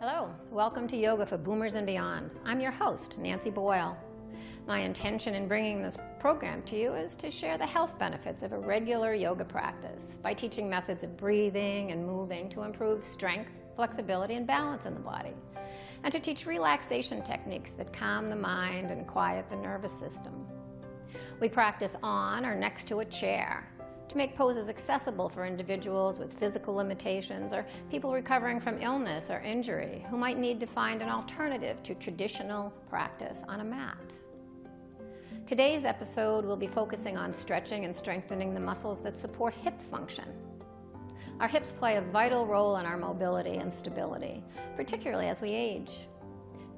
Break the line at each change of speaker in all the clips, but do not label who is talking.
Hello, welcome to Yoga for Boomers and Beyond. I'm your host, Nancy Boyle. My intention in bringing this program to you is to share the health benefits of a regular yoga practice by teaching methods of breathing and moving to improve strength, flexibility, and balance in the body, and to teach relaxation techniques that calm the mind and quiet the nervous system. We practice on or next to a chair to make poses accessible for individuals with physical limitations or people recovering from illness or injury who might need to find an alternative to traditional practice on a mat. Today's episode will be focusing on stretching and strengthening the muscles that support hip function. Our hips play a vital role in our mobility and stability, particularly as we age.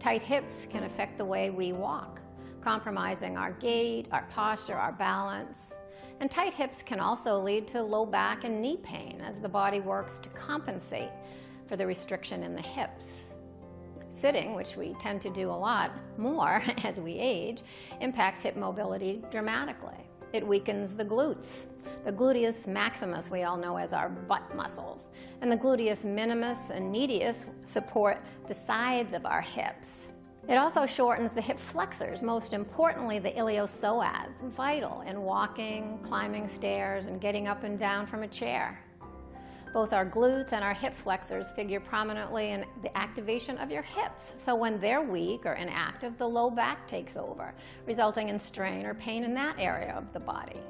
Tight hips can affect the way we walk, compromising our gait, our posture, our balance. And tight hips can also lead to low back and knee pain as the body works to compensate for the restriction in the hips. Sitting, which we tend to do a lot more as we age, impacts hip mobility dramatically. It weakens the glutes, the gluteus maximus we all know as our butt muscles, and the gluteus minimus and medius support the sides of our hips. It also shortens the hip flexors, most importantly the iliopsoas, vital in walking, climbing stairs, and getting up and down from a chair. Both our glutes and our hip flexors figure prominently in the activation of your hips. So when they're weak or inactive, the low back takes over, resulting in strain or pain in that area of the body.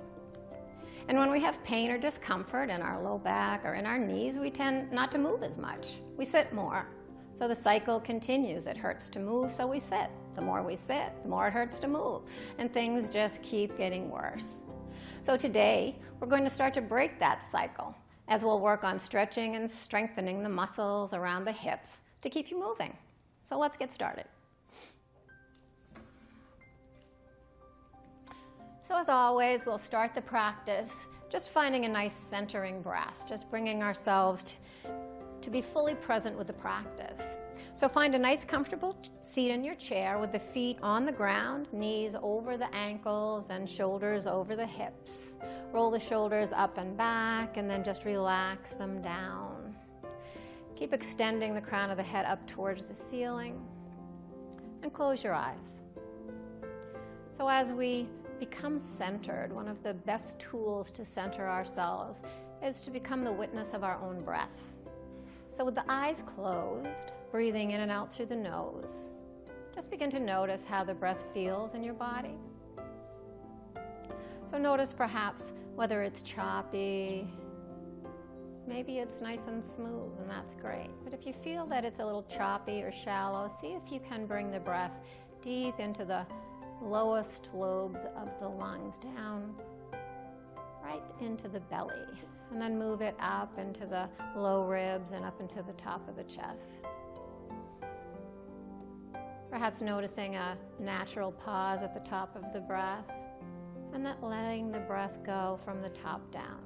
And when we have pain or discomfort in our low back or in our knees, we tend not to move as much. We sit more. So the cycle continues. It hurts to move, so we sit. The more we sit, the more it hurts to move. And things just keep getting worse. So today, we're going to start to break that cycle as we'll work on stretching and strengthening the muscles around the hips to keep you moving. So let's get started. So as always, we'll start the practice just finding a nice centering breath, just bringing ourselves to be fully present with the practice. So find a nice comfortable seat in your chair with the feet on the ground, knees over the ankles and shoulders over the hips. Roll the shoulders up and back and then just relax them down. Keep extending the crown of the head up towards the ceiling and close your eyes. So as we become centered, one of the best tools to center ourselves is to become the witness of our own breath. So with the eyes closed, breathing in and out through the nose, just begin to notice how the breath feels in your body. So notice perhaps whether it's choppy, maybe it's nice and smooth, and that's great. But if you feel that it's a little choppy or shallow, see if you can bring the breath deep into the lowest lobes of the lungs, down right into the belly. And then move it up into the low ribs and up into the top of the chest. Perhaps noticing a natural pause at the top of the breath, and then letting the breath go from the top down.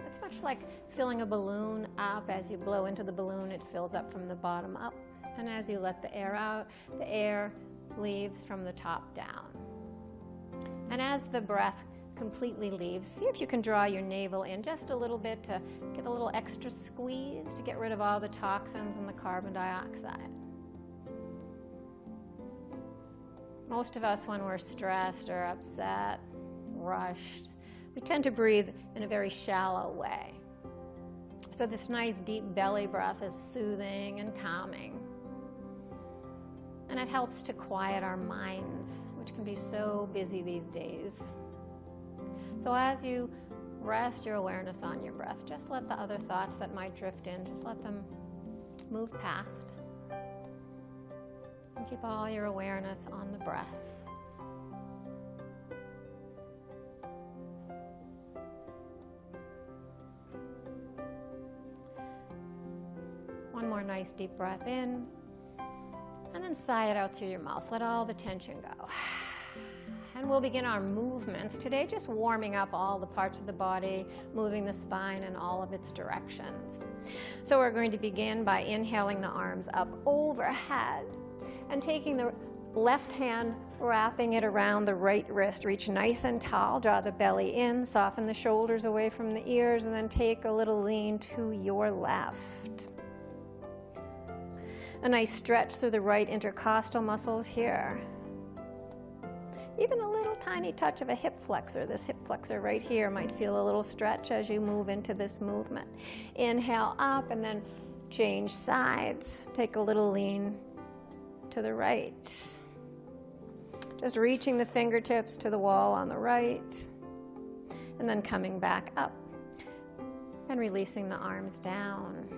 It's much like filling a balloon up. As you blow into the balloon, it fills up from the bottom up. And as you let the air out, the air leaves from the top down. And as the breath completely leaves, see if you can draw your navel in just a little bit to get a little extra squeeze to get rid of all the toxins and the carbon dioxide. Most of us, when we're stressed or upset, rushed, we tend to breathe in a very shallow way. So this nice deep belly breath is soothing and calming. And it helps to quiet our minds, which can be so busy these days. So as you rest your awareness on your breath, just let the other thoughts that might drift in, just let them move past. And keep all your awareness on the breath. One more nice deep breath in, and then sigh it out through your mouth. Let all the tension go. And we'll begin our movements today, just warming up all the parts of the body, moving the spine in all of its directions. So we're going to begin by inhaling the arms up overhead and taking the left hand, wrapping it around the right wrist. Reach nice and tall, draw the belly in, soften the shoulders away from the ears, and then take a little lean to your left. A nice stretch through the right intercostal muscles here. Even a little tiny touch of a hip flexor. This hip flexor right here might feel a little stretch as you move into this movement. Inhale up and then change sides. Take a little lean to the right. Just reaching the fingertips to the wall on the right. And then coming back up and releasing the arms down.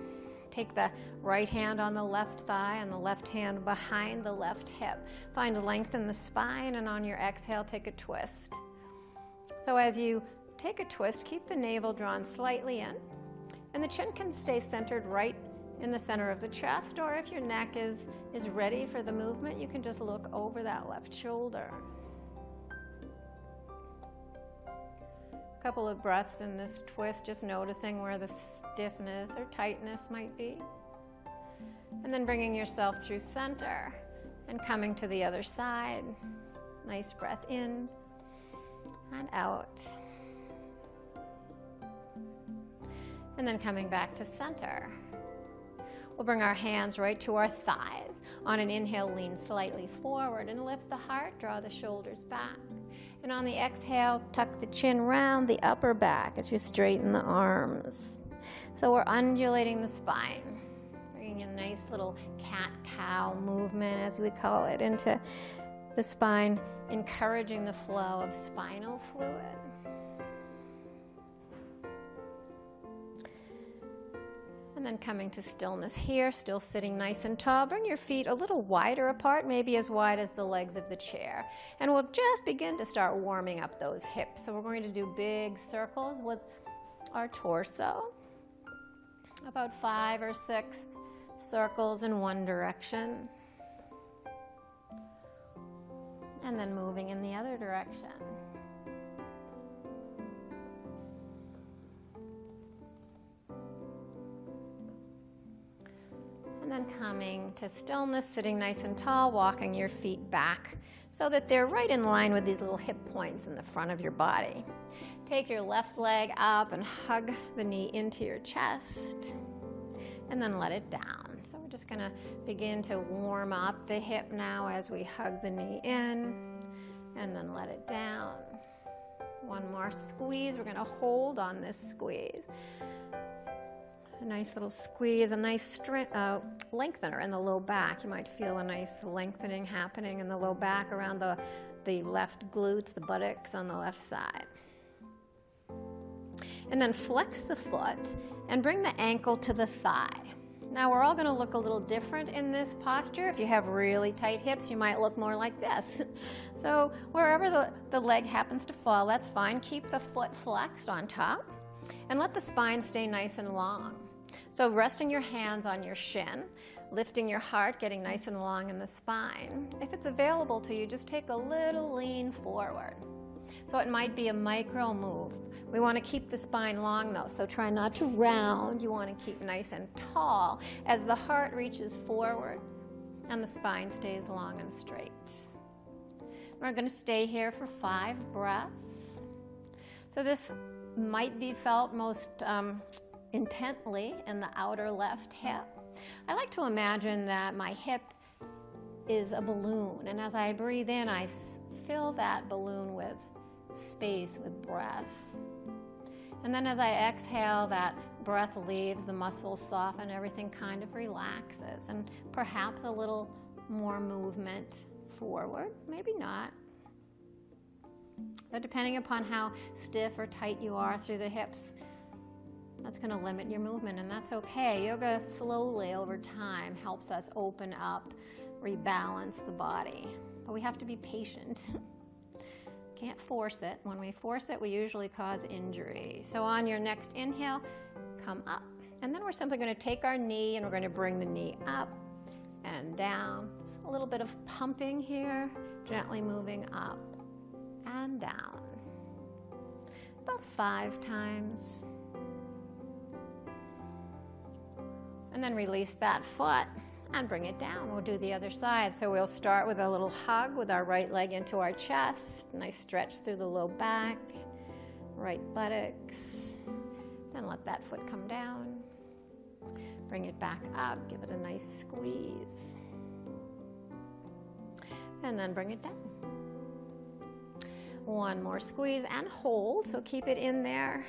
Take the right hand on the left thigh and the left hand behind the left hip. Find length in the spine, and on your exhale, take a twist. So as you take a twist, keep the navel drawn slightly in, and the chin can stay centered right in the center of the chest, or if your neck is ready for the movement, you can just look over that left shoulder. Couple of breaths in this twist, just noticing where the stiffness or tightness might be. And then bringing yourself through center and coming to the other side. Nice breath in and out. And then coming back to center. We'll bring our hands right to our thighs. On an inhale, lean slightly forward and lift the heart, draw the shoulders back. And on the exhale, tuck the chin round the upper back as you straighten the arms. So we're undulating the spine, bringing a nice little cat-cow movement, as we call it, into the spine, encouraging the flow of spinal fluid. And then coming to stillness here, still sitting nice and tall. Bring your feet a little wider apart, maybe as wide as the legs of the chair. And we'll just begin to start warming up those hips. So we're going to do big circles with our torso. About 5 or 6 circles in one direction. And then moving in the other direction. And then coming to stillness, sitting nice and tall, walking your feet back so that they're right in line with these little hip points in the front of your body. Take your left leg up and hug the knee into your chest, and then let it down. So we're just gonna begin to warm up the hip now as we hug the knee in, and then let it down. One more squeeze. We're gonna hold on this squeeze. A nice little squeeze, a nice lengthener in the low back. You might feel a nice lengthening happening in the low back around the left glutes, the buttocks on the left side. And then flex the foot and bring the ankle to the thigh. Now we're all going to look a little different in this posture. If you have really tight hips, you might look more like this. So wherever the leg happens to fall, that's fine. Keep the foot flexed on top and let the spine stay nice and long. So resting your hands on your shin, lifting your heart, getting nice and long in the spine. If it's available to you, just take a little lean forward. So it might be a micro move. We want to keep the spine long though, so try not to round. You want to keep nice and tall as the heart reaches forward and the spine stays long and straight. We're going to stay here for 5 breaths. So this might be felt most intently in the outer left hip. I like to imagine that my hip is a balloon, and as I breathe in, I fill that balloon with space, with breath. And then as I exhale, that breath leaves, the muscles soften, everything kind of relaxes, and perhaps a little more movement forward, maybe not. But depending upon how stiff or tight you are through the hips, that's going to limit your movement, and that's okay. Yoga slowly over time helps us open up, rebalance the body. But we have to be patient. Can't force it. When we force it, we usually cause injury. So on your next inhale, come up. And then we're simply going to take our knee and we're going to bring the knee up and down. Just a little bit of pumping here, gently moving up and down. About 5 times. And then release that foot and bring it down. We'll do the other side. So we'll start with a little hug with our right leg into our chest. Nice stretch through the low back, right buttocks. Then let that foot come down. Bring it back up, give it a nice squeeze. And then bring it down. One more squeeze and hold, so keep it in there.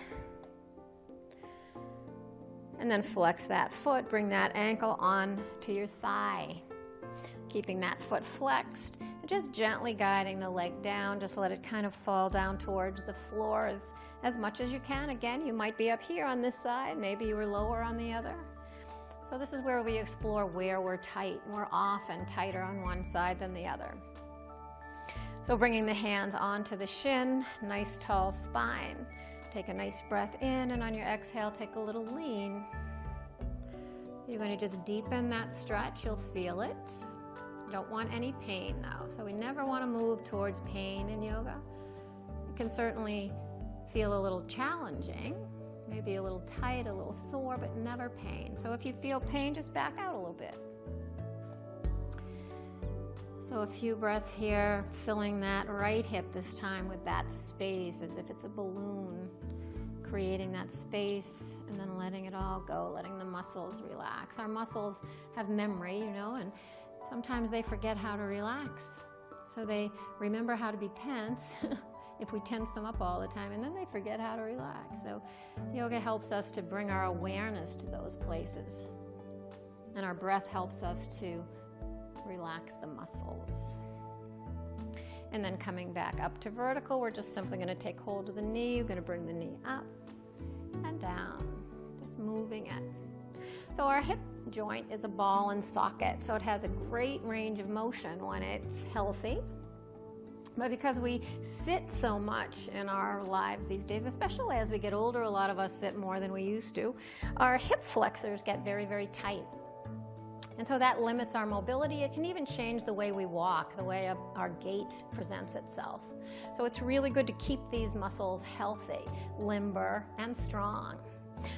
And then flex that foot, bring that ankle on to your thigh. Keeping that foot flexed, and just gently guiding the leg down. Just let it kind of fall down towards the floor as much as you can. Again, you might be up here on this side, maybe you were lower on the other. So this is where we explore where we're tight. We're often tighter on one side than the other. So bringing the hands onto the shin, nice tall spine. Take a nice breath in, and on your exhale, take a little lean. You're going to just deepen that stretch. You'll feel it. Don't want any pain though. So we never want to move towards pain in yoga. It can certainly feel a little challenging, maybe a little tight, a little sore, but never pain. So if you feel pain, just back out a little bit. So a few breaths here, filling that right hip this time with that space as if it's a balloon, creating that space and then letting it all go, letting the muscles relax. Our muscles have memory, you know, and sometimes they forget how to relax. So they remember how to be tense if we tense them up all the time, and then they forget how to relax. So yoga helps us to bring our awareness to those places. And our breath helps us to relax the muscles. And then coming back up to vertical, we're just simply going to take hold of the knee. You're going to bring the knee up and down, just moving it. So our hip joint is a ball and socket, so it has a great range of motion when it's healthy. But because we sit so much in our lives these days, especially as we get older, a lot of us sit more than we used to, our hip flexors get very, very tight. And so that limits our mobility. It can even change the way we walk, the way our gait presents itself. So it's really good to keep these muscles healthy, limber, and strong.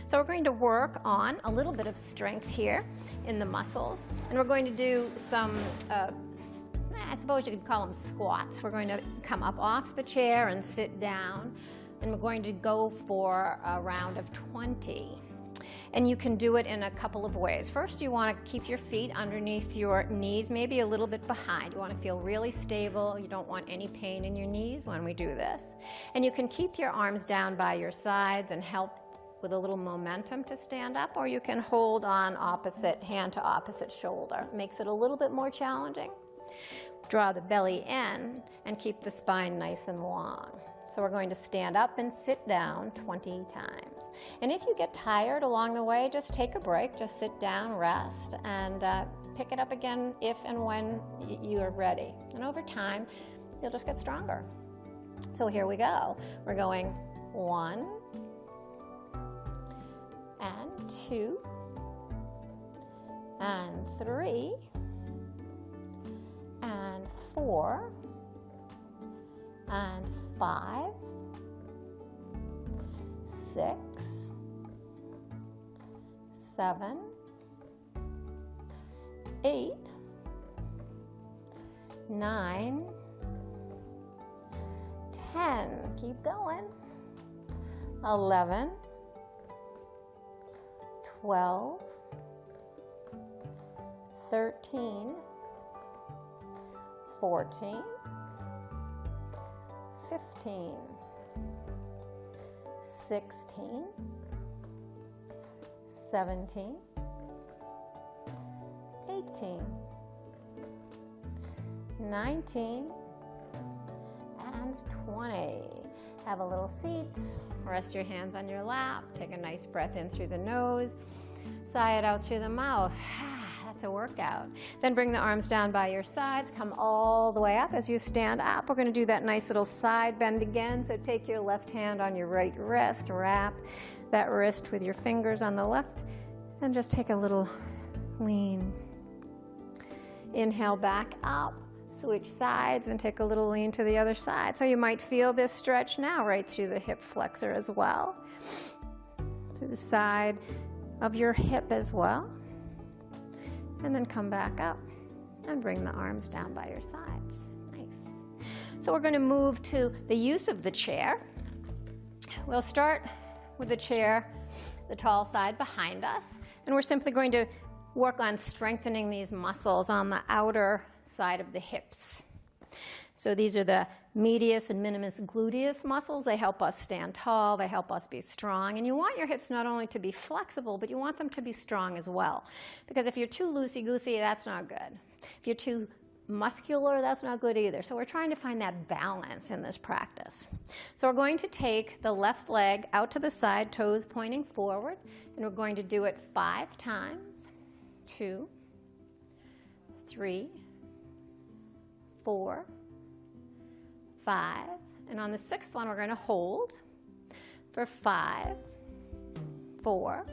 So we're going to work on a little bit of strength here in the muscles, and we're going to do some, I suppose you could call them squats. We're going to come up off the chair and sit down, and we're going to go for a round of 20. And you can do it in a couple of ways. First, you want to keep your feet underneath your knees, maybe a little bit behind. You want to feel really stable. You don't want any pain in your knees when we do this. And you can keep your arms down by your sides and help with a little momentum to stand up, or you can hold on opposite hand to opposite shoulder. It makes it a little bit more challenging. Draw the belly in and keep the spine nice and long. So we're going to stand up and sit down 20 times. And if you get tired along the way, just take a break, just sit down, rest, and pick it up again if and when you are ready. And over time, you'll just get stronger. So here we go. We're going 1 and 2 and 3 and 4 and 5, 6, 7, 8, 9, 10. Keep going. 11, 12, 13, 14, 15, 16, 17, 18, 19, and 20. Have a little seat. Rest your hands on your lap. Take a nice breath in through the nose. Sigh it out through the mouth. That's a workout. Then bring the arms down by your sides. Come all the way up as you stand up. We're going to do that nice little side bend again. So take your left hand on your right wrist. Wrap that wrist with your fingers on the left. And just take a little lean. Inhale back up. Switch sides and take a little lean to the other side. So you might feel this stretch now right through the hip flexor as well. Through the side of your hip as well. And then come back up and bring the arms down by your sides. Nice. So we're going to move to the use of the chair. We'll start with the chair the tall side behind us. And we're simply going to work on strengthening these muscles on the outer side of the hips. So these are the medius and minimus gluteus muscles. They help us stand tall. They help us be strong. And you want your hips not only to be flexible, but you want them to be strong as well. Because if you're too loosey-goosey, that's not good. If you're too muscular, that's not good either. So we're trying to find that balance in this practice. So we're going to take the left leg out to the side, toes pointing forward, and we're going to do it 5 times. 2, 3, 4, 5. And on the 6th one, we're going to hold for 5, 4,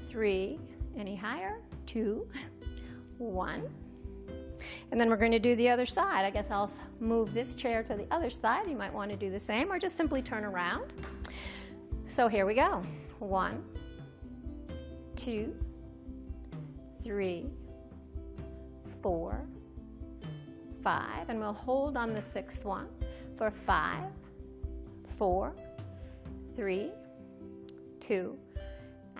3, any higher, 2, 1. And then we're going to do the other side. I guess I'll move this chair to the other side. You might want to do the same, or just simply turn around. So here we go. 1, 2, 3, 4, 5, and we'll hold on the 6th one for 5, 4, 3, 2,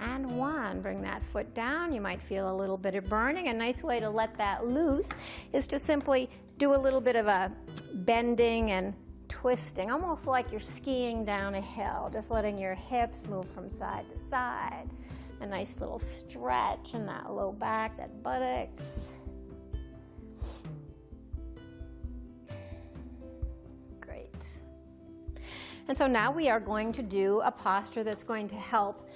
and 1. Bring that foot down. You might feel a little bit of burning. A nice way to let that loose is to simply do a little bit of a bending and twisting, almost like you're skiing down a hill, just letting your hips move from side to side. A nice little stretch in that low back, that buttocks. Great. And so now we are going to do a posture that's going to help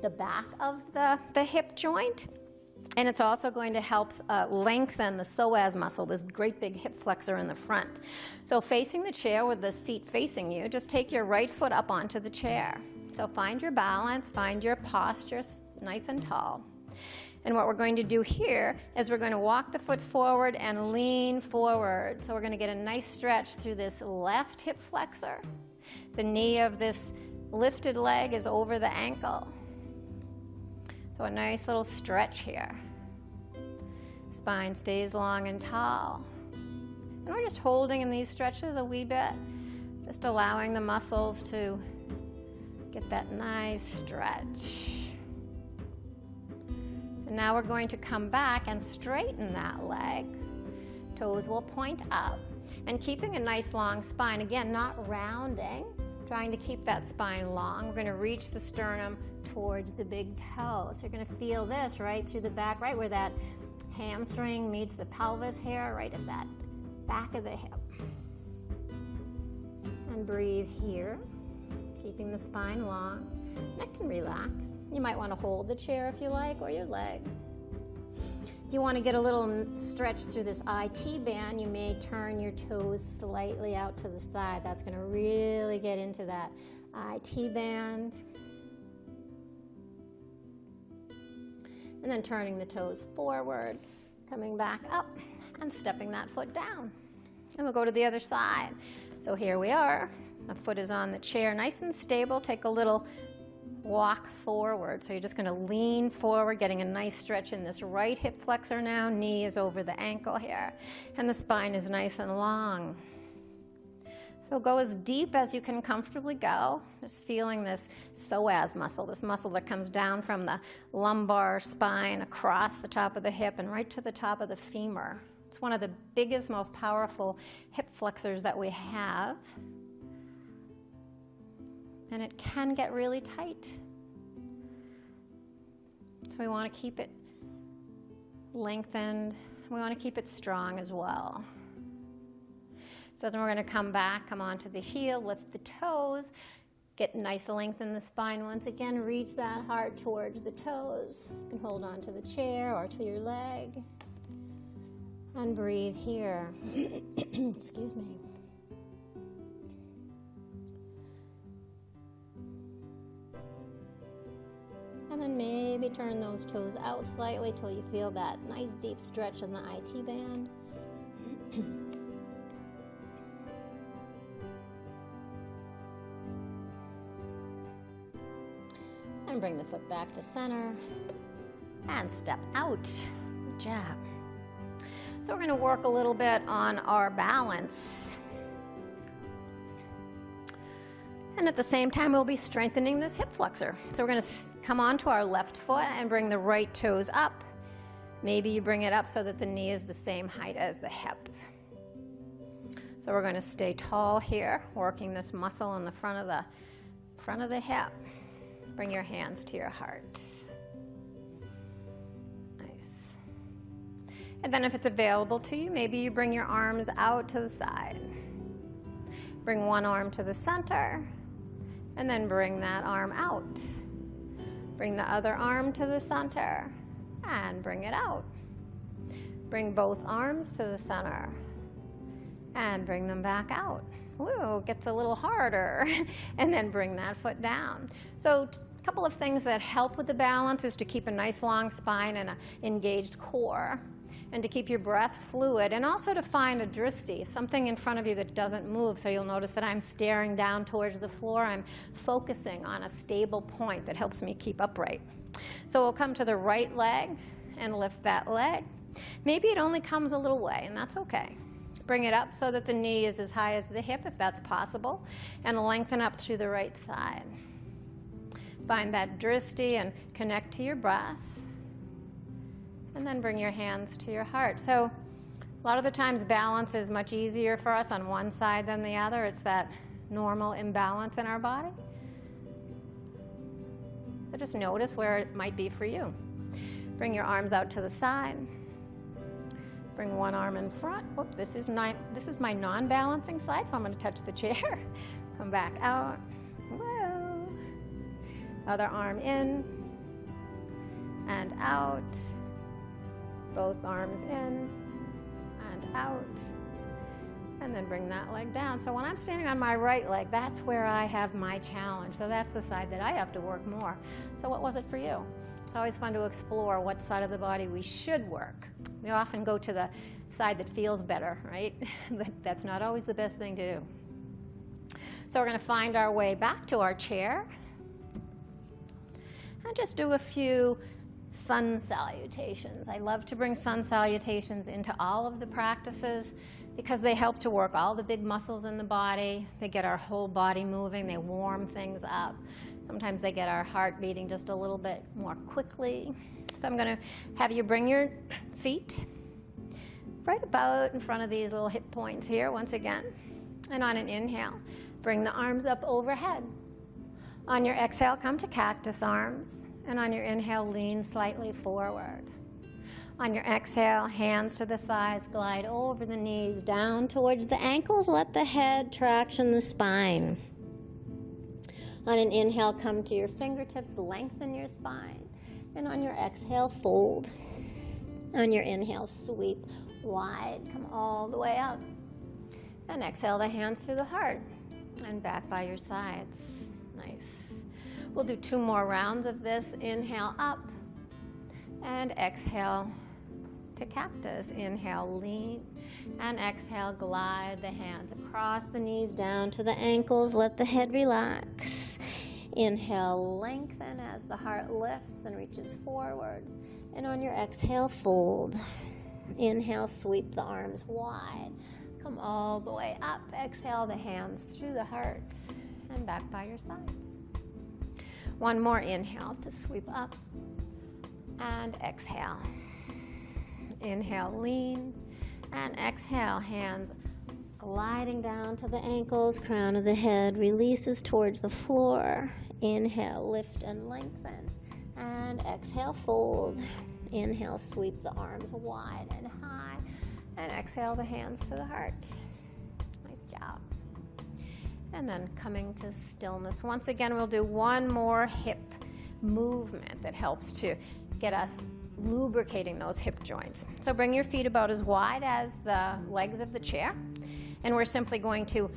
the back of the hip joint, and it's also going to help lengthen the psoas muscle, this great big hip flexor in the front. So facing the chair with the seat facing you, just take your right foot up onto the chair. So find your balance, find your posture nice and tall. And what we're going to do here is we're going to walk the foot forward and lean forward. So we're going to get a nice stretch through this left hip flexor. The knee of this lifted leg is over the ankle. So a nice little stretch here. Spine stays long and tall. And we're just holding in these stretches a wee bit, just allowing the muscles to get that nice stretch. And now we're going to come back and straighten that leg. Toes will point up. And keeping a nice long spine, again, not rounding, trying to keep that spine long. We're going to reach the sternum towards the big toe. So you're going to feel this right through the back, right where that hamstring meets the pelvis hair, right at that back of the hip. And breathe here, keeping the spine long. Neck can relax. You might want to hold the chair if you like, or your leg. If you want to get a little stretch through this IT band, you may turn your toes slightly out to the side. That's going to really get into that IT band. And then turning the toes forward, coming back up, and stepping that foot down. And we'll go to the other side. So here we are. The foot is on the chair, nice and stable. Take a little walk forward. So you're just going to lean forward, getting a nice stretch in this right hip flexor now. Knee is over the ankle here. And the spine is nice and long. So go as deep as you can comfortably go, just feeling this psoas muscle, this muscle that comes down from the lumbar spine across the top of the hip and right to the top of the femur. It's one of the biggest, most powerful hip flexors that we have. And it can get really tight. So we want to keep it lengthened. We want to keep it strong as well. So then we're going to come back, come onto the heel, lift the toes, get nice length in the spine. Once again, reach that heart towards the toes. You can hold on to the chair or to your leg. And breathe here. Excuse me. And then maybe turn those toes out slightly till you feel that nice deep stretch in the IT band. And bring the foot back to center and step out. Good job. So we're going to work a little bit on our balance. And at the same time, we'll be strengthening this hip flexor. So we're going to come onto our left foot and bring the right toes up. Maybe you bring it up so that the knee is the same height as the hip. So we're going to stay tall here, working this muscle in the front of the hip. Bring your hands to your heart. Nice. And then if it's available to you, maybe you bring your arms out to the side. Bring one arm to the center, and then bring that arm out. Bring the other arm to the center, and bring it out. Bring both arms to the center, and bring them back out. Ooh, it gets a little harder. And then bring that foot down. So a couple of things that help with the balance is to keep a nice long spine and an engaged core, and to keep your breath fluid, and also to find a drishti, something in front of you that doesn't move. So you'll notice that I'm staring down towards the floor. I'm focusing on a stable point that helps me keep upright. So we'll come to the right leg and lift that leg. Maybe it only comes a little way, and that's okay. Bring it up so that the knee is as high as the hip, if that's possible, and lengthen up through the right side. Find that drishti and connect to your breath. And then bring your hands to your heart. So a lot of the times balance is much easier for us on one side than the other. It's that normal imbalance in our body. So just notice where it might be for you. Bring your arms out to the side. Bring one arm in front. Whoop, this is my non-balancing side, so I'm going to touch the chair. Come back out. Whoa. Other arm in and out. Both arms in and out, and then bring that leg down. So when I'm standing on my right leg, that's where I have my challenge. So that's the side that I have to work more. So what was it for you? It's always fun to explore what side of the body we should work. We often go to the side that feels better, right? But that's not always the best thing to do. So we're going to find our way back to our chair and just do a few sun salutations. I love to bring sun salutations into all of the practices because they help to work all the big muscles in the body. They get our whole body moving. They warm things up. Sometimes they get our heart beating just a little bit more quickly. So I'm going to have you bring your feet right about in front of these little hip points here once again. And on an inhale, bring the arms up overhead. On your exhale, come to cactus arms. And on your inhale, lean slightly forward. On your exhale, hands to the thighs, glide over the knees, down towards the ankles. Let the head traction the spine. On an inhale, come to your fingertips, lengthen your spine. And on your exhale, fold. On your inhale, sweep wide, come all the way up. And exhale the hands through the heart and back by your sides. Nice. We'll do 2 more rounds of this. Inhale up and exhale to cactus. Inhale, lean, and exhale, glide the hands across the knees down to the ankles. Let the head relax. Inhale, lengthen as the heart lifts and reaches forward. And on your exhale, fold. Inhale, sweep the arms wide. Come all the way up. Exhale the hands through the heart and back by your sides. One more inhale to sweep up and exhale. Inhale, lean, and exhale, hands gliding down to the ankles, crown of the head releases towards the floor. Inhale, lift and lengthen, and exhale, fold. Inhale, sweep the arms wide and high, and exhale the hands to the heart. Nice job. And then coming to stillness. Once again, we'll do one more hip movement that helps to get us lubricating those hip joints. So bring your feet about as wide as the legs of the chair. And we're simply going to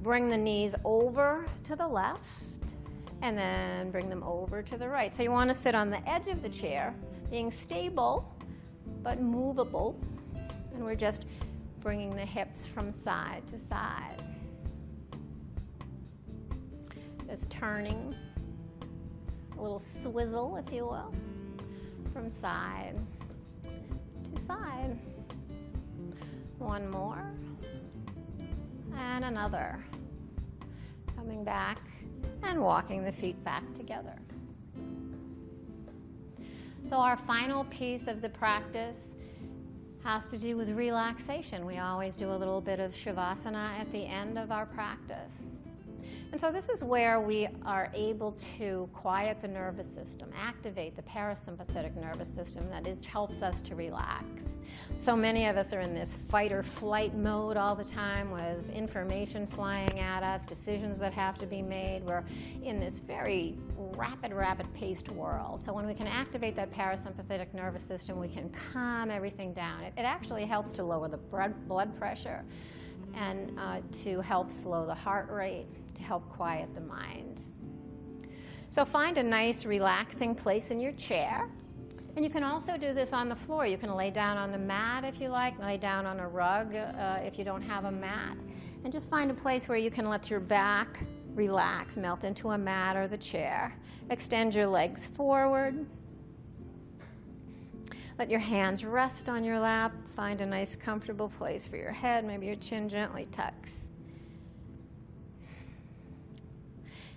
bring the knees over to the left and then bring them over to the right. So you want to sit on the edge of the chair, being stable but movable. And we're just bringing the hips from side to side. Just turning, a little swizzle, if you will, from side to side. One more, and another. Come Coming back and walking the feet back together. So our final piece of the practice has to do with relaxation. We always do a little bit of shavasana at the end of our practice. And so this is where we are able to quiet the nervous system, activate the parasympathetic nervous system that helps us to relax. So many of us are in this fight or flight mode all the time with information flying at us, decisions that have to be made. We're in this very rapid-paced world. So when we can activate that parasympathetic nervous system, we can calm everything down. It actually helps to lower the blood pressure and to help slow the heart rate, to help quiet the mind. So find a nice relaxing place in your chair. And you can also do this on the floor. You can lay down on the mat if you like, lay down on a rug if you don't have a mat. And just find a place where you can let your back relax, melt into a mat or the chair. Extend your legs forward. Let your hands rest on your lap. Find a nice comfortable place for your head. Maybe your chin gently tucks.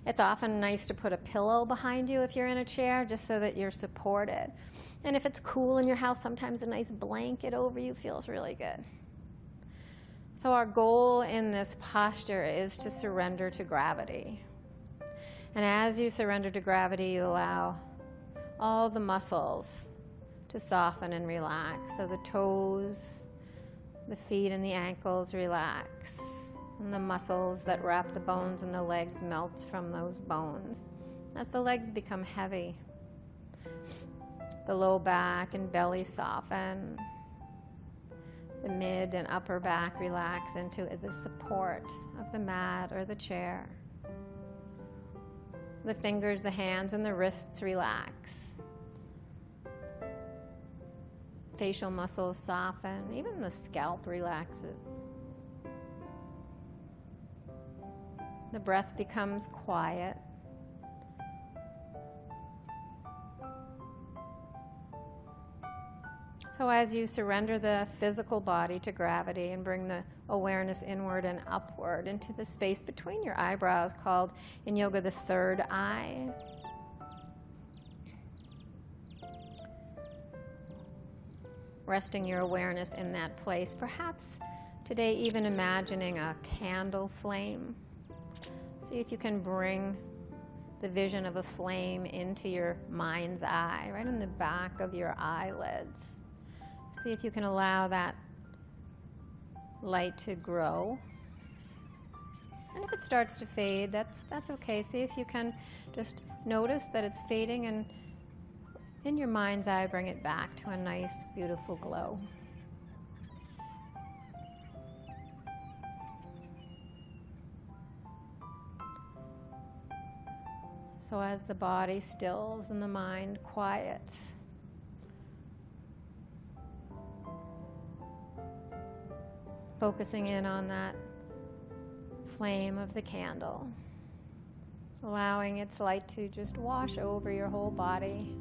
It's often nice to put a pillow behind you if you're in a chair, just so that you're supported. And if it's cool in your house, sometimes a nice blanket over you feels really good. So our goal in this posture is to surrender to gravity. And as you surrender to gravity, you allow all the muscles to soften and relax. So the toes, the feet and the ankles relax. And the muscles that wrap the bones and the legs melt from those bones as the legs become heavy. The low back and belly soften. The mid and upper back relax into the support of the mat or the chair. The fingers, the hands, and the wrists relax. Facial muscles soften. Even the scalp relaxes. The breath becomes quiet. So as you surrender the physical body to gravity and bring the awareness inward and upward into the space between your eyebrows, called in yoga the third eye. Resting your awareness in that place, perhaps today even imagining a candle flame. See if you can bring the vision of a flame into your mind's eye, right in the back of your eyelids. See if you can allow that light to grow. And if it starts to fade, that's okay. See if you can just notice that it's fading, and in your mind's eye, bring it back to a nice, beautiful glow. So as the body stills and the mind quiets, focusing in on that flame of the candle, allowing its light to just wash over your whole body.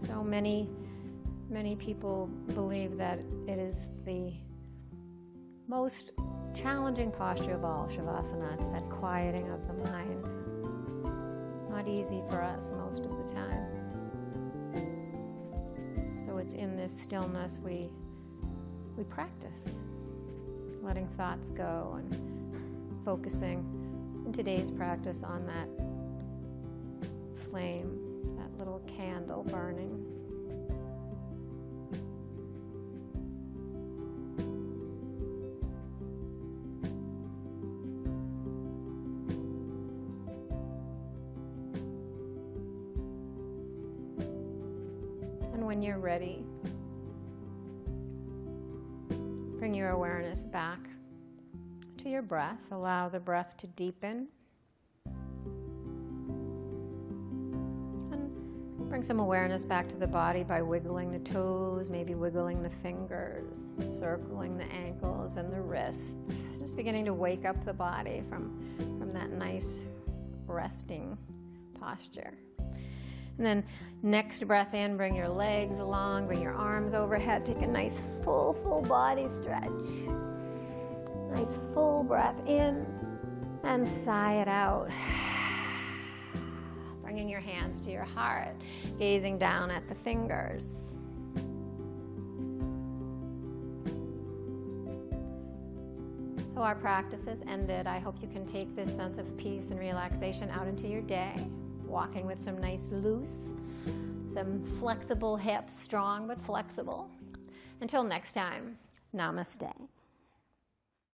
So many people believe that it is the most challenging posture of all, Shavasana. It's that quieting of the mind. Not easy for us most of the time. So it's in this stillness we practice letting thoughts go and focusing in today's practice on that flame, that little candle burning. When you're ready, bring your awareness back to your breath. Allow the breath to deepen. And bring some awareness back to the body by wiggling the toes, maybe wiggling the fingers, circling the ankles and the wrists. Just beginning to wake up the body from that nice resting posture. And then next breath in, bring your legs along, bring your arms overhead. Take a nice full body stretch. Nice full breath in and sigh it out. Bringing your hands to your heart, gazing down at the fingers. So our practice has ended. I hope you can take this sense of peace and relaxation out into your day, walking with some nice loose, some flexible hips, strong but flexible. Until next time, namaste.